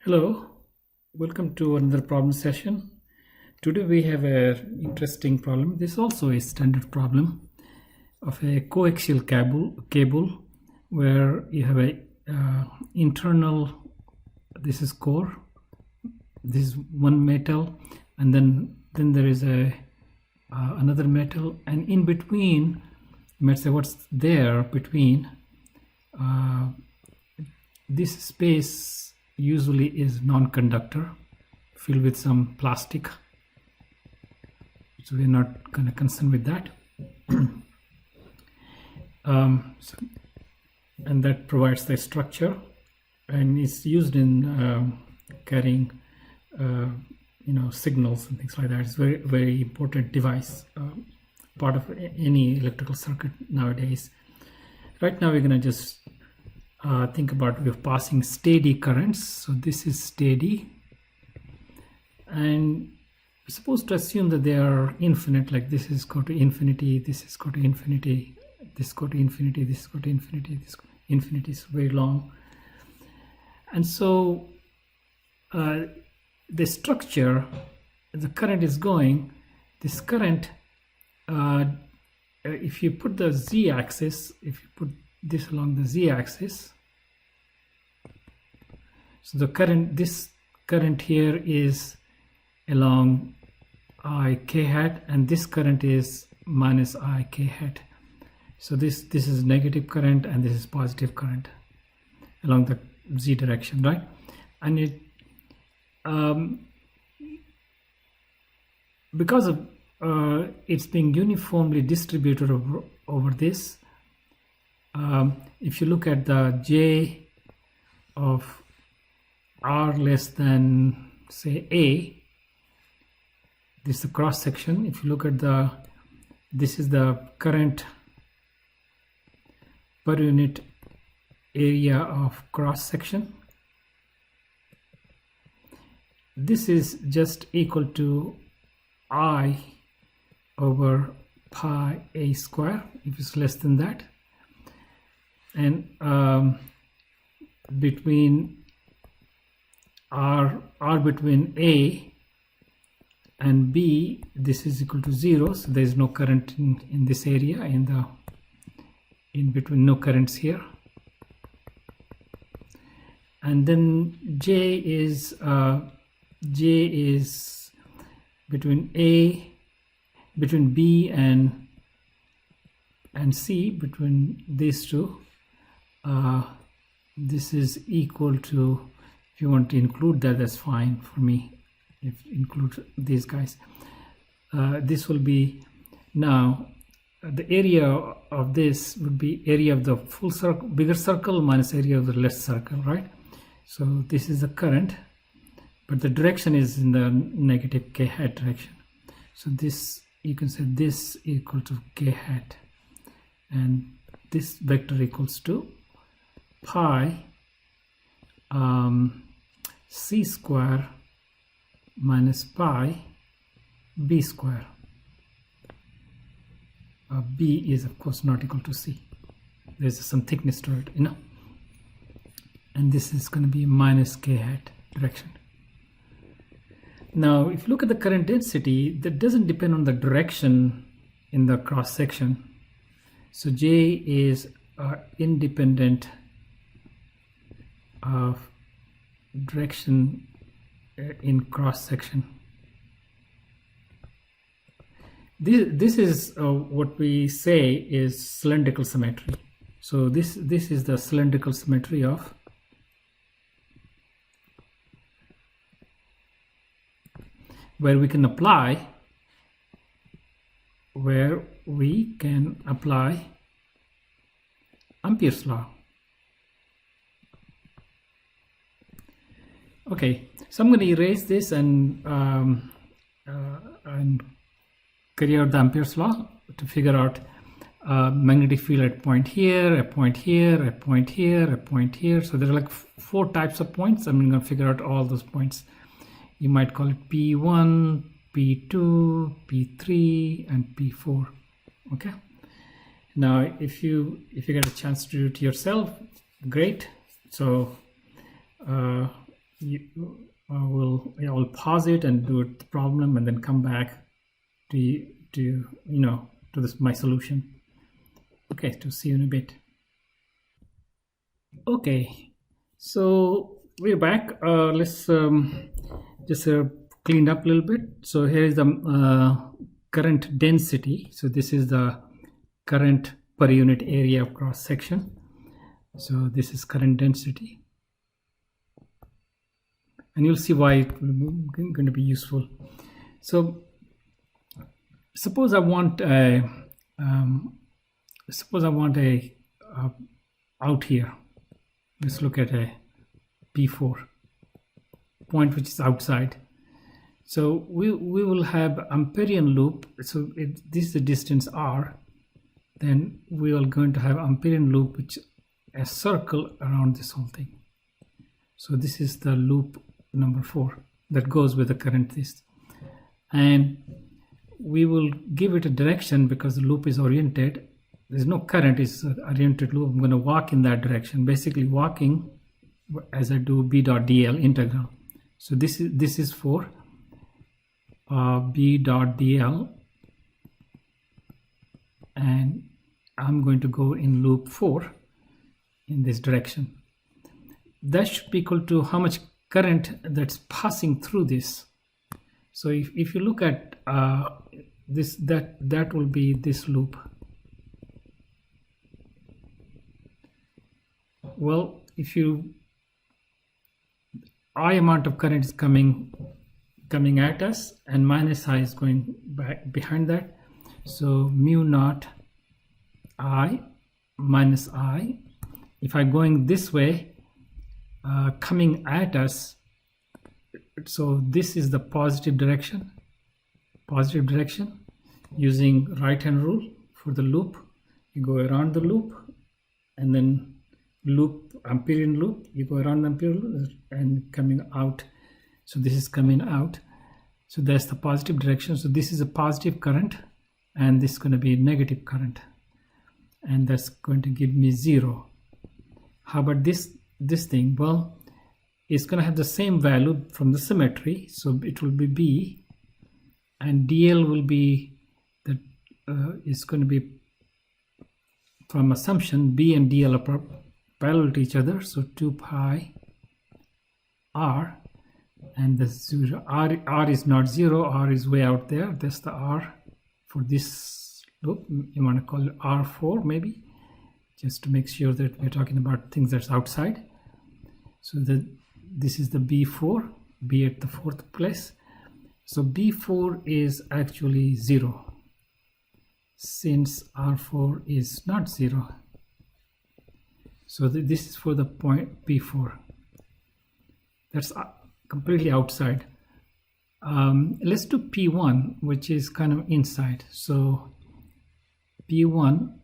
Hello, welcome to another problem session. Today we have an interesting problem. This is also a standard problem of a coaxial cable where you have a internal, this is core, this is one metal, and then there is a another metal, and in between, you might say what's there between this space usually is non-conductor, filled with some plastic, so we're not going to concern with that. And that provides the structure and is used in carrying signals and things like that. It's very important device, part of any electrical circuit nowadays. Right now we're going to just think about we're passing steady currents. So this is steady, and we're supposed to assume that they are infinite, like this is go to infinity, this is go to infinity, this go to infinity, this go to infinity, this infinity is very long. And so the structure, the current is going, this current, if you put the z-axis, if you put this along the z-axis, so the current, this current here is along I k hat, and this current is minus I k hat. So this is negative current and this is positive current along the z direction, right? And it because of it's being uniformly distributed over this, if you look at the j of r less than, say, a, this is the cross section. If you look at this is the current per unit area of cross section. This is just equal to I over pi a square if it's less than that, and between r between a and b, this is equal to 0, so there is no current in this area, in between, no currents here. And then j is between b and c, between these two. This is equal to, if you want to include that, that's fine for me. If you include these guys, this will be, now the area of this would be area of the full circle, bigger circle, minus area of the less circle, right? So this is the current, but the direction is in the negative k hat direction. So this, you can say this equal to k hat, and this vector equals to pi c square minus pi b square. B is of course not equal to c. There's some thickness to it, and this is going to be minus k hat direction. Now if you look at the current density, that doesn't depend on the direction in the cross section. So J is independent of direction in cross section. This is what we say is cylindrical symmetry. So this is the cylindrical symmetry of where we can apply Ampere's law. Okay, so I'm going to erase this and carry out the Ampere's law to figure out magnetic field at point here, a point here, a point here, a point here. So there are like 4 types of points. I'm going to figure out all those points. You might call it P1, P2, P3, and P4. Okay. Now, if you get a chance to do it yourself, great. So pause it and do the problem and then come back to this my solution. Okay, to see you in a bit. Okay, so we're back. Let's just clean up a little bit. So here is the current density. So this is the current per unit area of cross section. So this is current density, and you'll see why it's going to be useful. So suppose I want a out here. Let's look at a P4 point which is outside. So we will have Amperian loop. So if this is the distance r, then we are going to have Amperian loop, which a circle around this whole thing. So this is the loop number 4 that goes with the current this, and we will give it a direction because the loop is oriented. There's no current, it's an oriented loop. I'm going to walk in that direction, basically walking as I do B dot dl integral. So this is for B dot dl, and I'm going to go in loop 4 in this direction. That should be equal to how much current that's passing through this. So if you look at this, that will be this loop. Well, if I amount of current is coming at us, and minus I is going back behind that. So mu naught I minus I. If I'm going this way, coming at us, so this is the positive direction. Using right hand rule for the loop, you go around the loop, and then loop, Amperian loop, you go around the Amperian loop and coming out. So this is coming out, so that's the positive direction. So this is a positive current, and this is going to be a negative current, and that's going to give me 0. How about this thing? Well, it's going to have the same value from the symmetry, so it will be B, and dl will be that it's going to be, from assumption, B and dl are parallel to each other, so 2 pi r, and the 0 r is not 0, r is way out there. That's the r for this loop. You want to call it r4 maybe, just to make sure that we're talking about things that's outside. So this is the B4, B at the 4th place. So B4 is actually 0, since R4 is not 0. So this is for the point P4. That's completely outside. Let's do P1, which is kind of inside. So P1,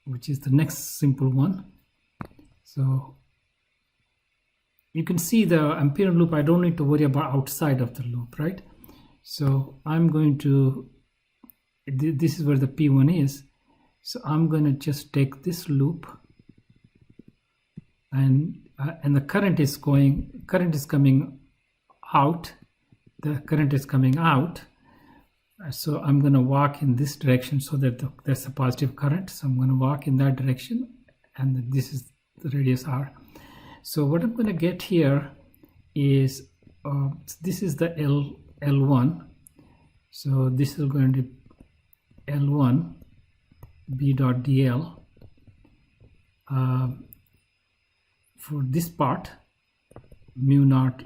which is the next simple one. So you can see the Amperian loop. I don't need to worry about outside of the loop, right? So I'm going to, this is where the P1 is. So I'm going to just take this loop, and the current is coming out. The current is coming out. So I'm going to walk in this direction, so that that's a positive current. So I'm going to walk in that direction, and this is the radius r. So what I'm going to get here is this is the L1. So this is going to be L1 B dot dl. For this part, mu naught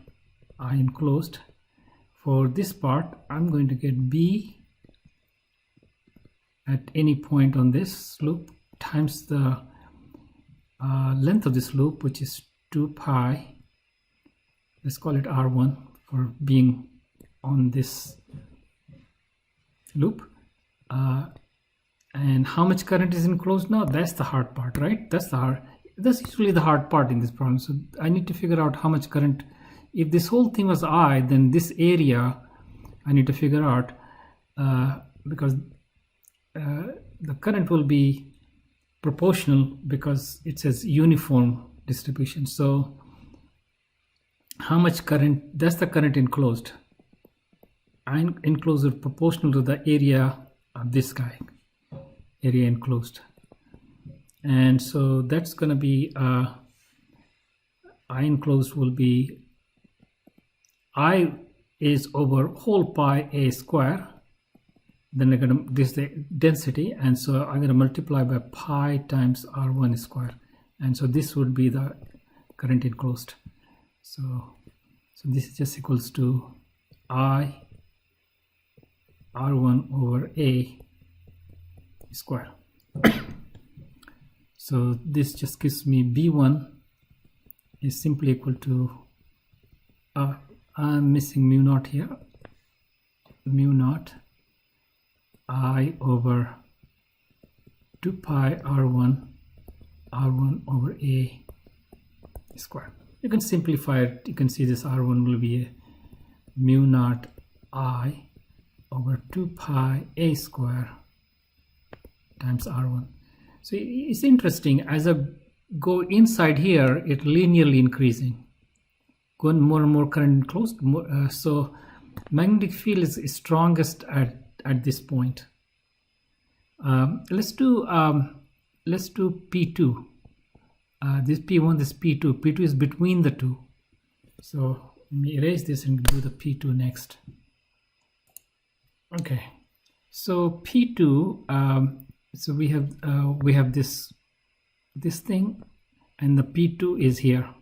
I enclosed. For this part, I'm going to get B at any point on this loop times the length of this loop, which is 2 pi, let's call it R1 for being on this loop. And how much current is enclosed now? That's the hard part, right? That's usually the hard part in this problem. So I need to figure out how much current. If this whole thing was I, then this area I need to figure out, because the current will be proportional because it says uniform distribution. So how much current, that's the current enclosed. Enclosed is proportional to the area of this guy, area enclosed. And so that's going to be I enclosed will be I is over whole pi a square. Then I'm going to, this is the density, and so I'm going to multiply by pi times r1 square, and so this would be the current enclosed. So this is just equals to I r1 over a square. So this just gives me b1 is simply equal to I'm missing mu naught here, mu naught I over 2 pi r1 over a square. You can simplify it. You can see this r1 will be a mu naught I over 2 pi a square times r1. So it's interesting, as I go inside here, it linearly increasing, going more and more current enclosed. So magnetic field is strongest at this point. Let's do P2. This P1, this P2. P2 is between the two. So let me erase this and do the P2 next. Okay. So P2. So we have this thing, and the P2 is here,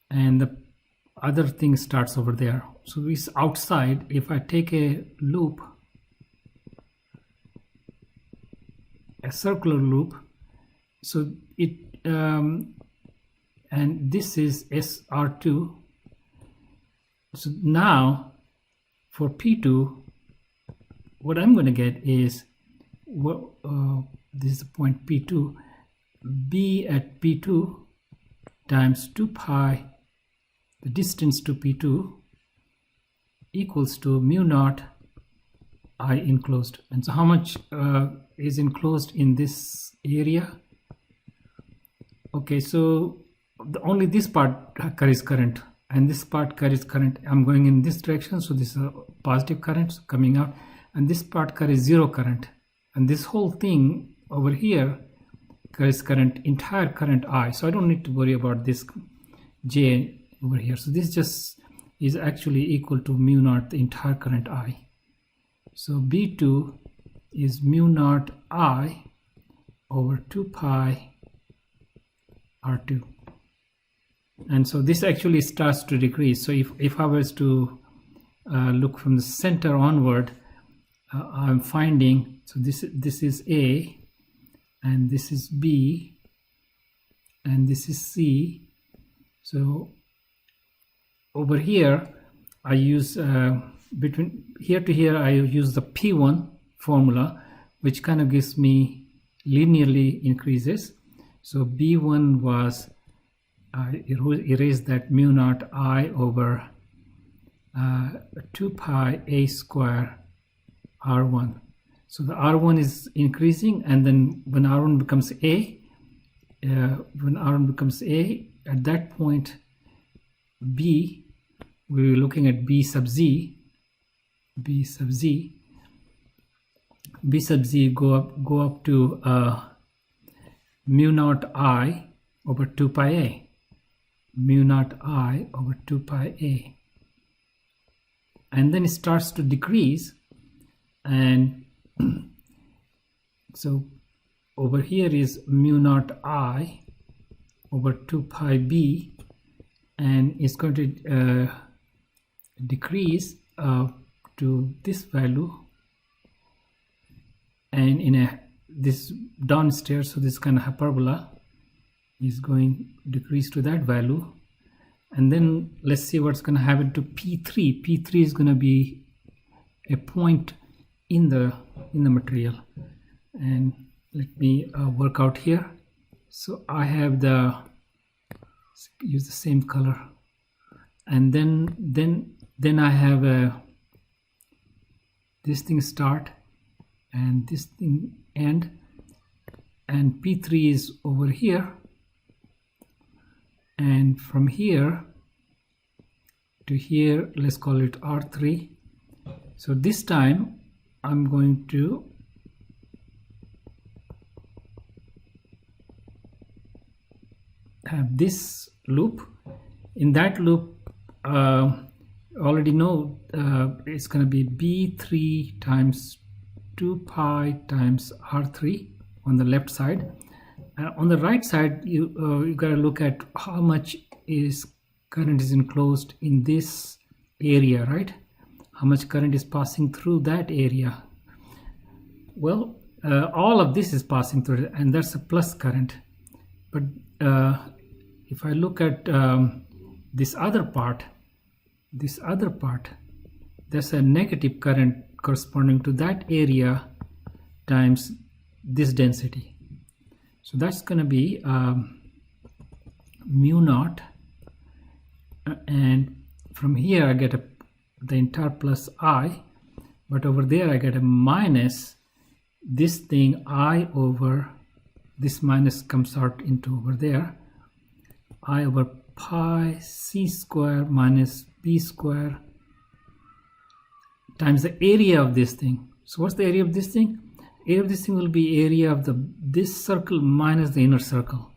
and the other thing starts over there. So it's outside. If I take a loop, a circular loop, so it and this is SR2. So now for P2, what I'm going to get is this is the point P2, B at P2 times 2 pi, the distance to P2, equals to mu naught I enclosed. And so how much is enclosed in this area? Okay, so only this part carries current, and this part carries current. I'm going in this direction, so this is a positive current coming out, and this part carries zero current, and this whole thing over here carries current, entire current I. So I don't need to worry about this J over here. So this just is actually equal to mu naught, the entire current I. So B2 is mu naught I over 2 pi R2. And so this actually starts to decrease. So if I was to look from the center onward, I'm finding, so this is A, and this is B, and this is C. So over here I use between here to here I use the P1 formula, which kind of gives me linearly increases. So B1 was erase that mu naught I over 2 pi a square R1. So the R1 is increasing, and then when R1 becomes A, at that point B, we're looking at B sub Z go up to mu naught I over 2 pi a, mu naught I over 2 pi a, and then it starts to decrease. And so over here is mu naught I over 2 pi b, and it's going to decrease to this value, and in this downstairs, so this kind of hyperbola is going to decrease to that value. And then let's see what's going to happen to P3. P3 is going to be a point in the material, and let me work out here. So I have use the same color, and then I have this thing start and this thing end, and P3 is over here, and from here to here, let's call it R3. So this time I'm going to have this loop. In that loop, already know it's going to be B3 times 2 pi times R3 on the left side. On the right side, you got to look at how much current is enclosed in this area, right? How much current is passing through that area? Well, all of this is passing through, and that's a plus current. But if I look at this other part, there's a negative current corresponding to that area times this density. So that's going to be mu naught, and from here I get the entire plus I, but over there I get a minus this thing I over this minus comes out into over there, I over pi c square minus b square times the area of this thing. So what's the area of this thing? Area of this thing will be area of this circle minus the inner circle.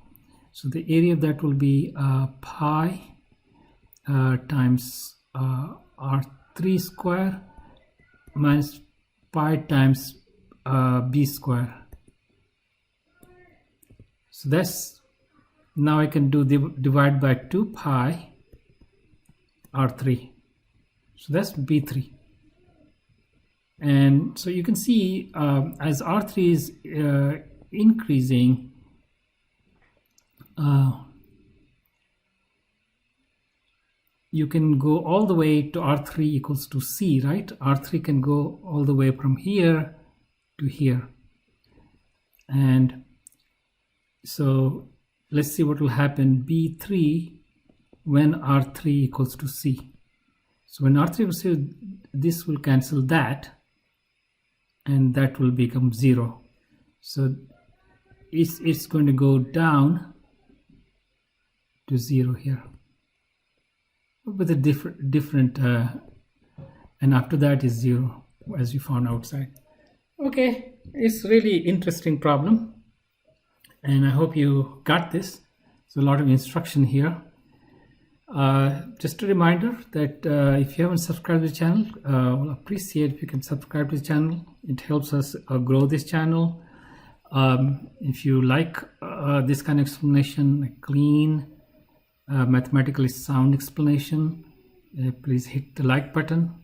So the area of that will be pi times R3 square minus pi times b square. So that's, now I can do divide by 2 pi R3. So that's B3. And so you can see as R3 is increasing, you can go all the way to R3 equals to C, right? R3 can go all the way from here to here. And so let's see what will happen B3 when R3 equals to C. So when R3 equals to C, this will cancel that, and that will become 0. So it's going to go down to 0 here with a different and after that is 0, as we found outside. Okay, it's really interesting problem, and I hope you got this. There's a lot of instruction here. Just a reminder that if you haven't subscribed to the channel, we'll appreciate if you can subscribe to the channel. It helps us grow this channel. If you like this kind of explanation, a clean, mathematically sound explanation, please hit the like button,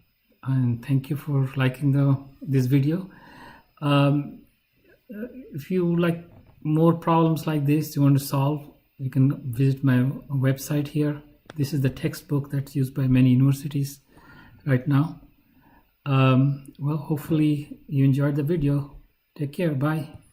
and thank you for liking this video. If you like more problems like this you want to solve, you can visit my website here. This is the textbook that's used by many universities right now. Well, hopefully you enjoyed the video. Take care. Bye.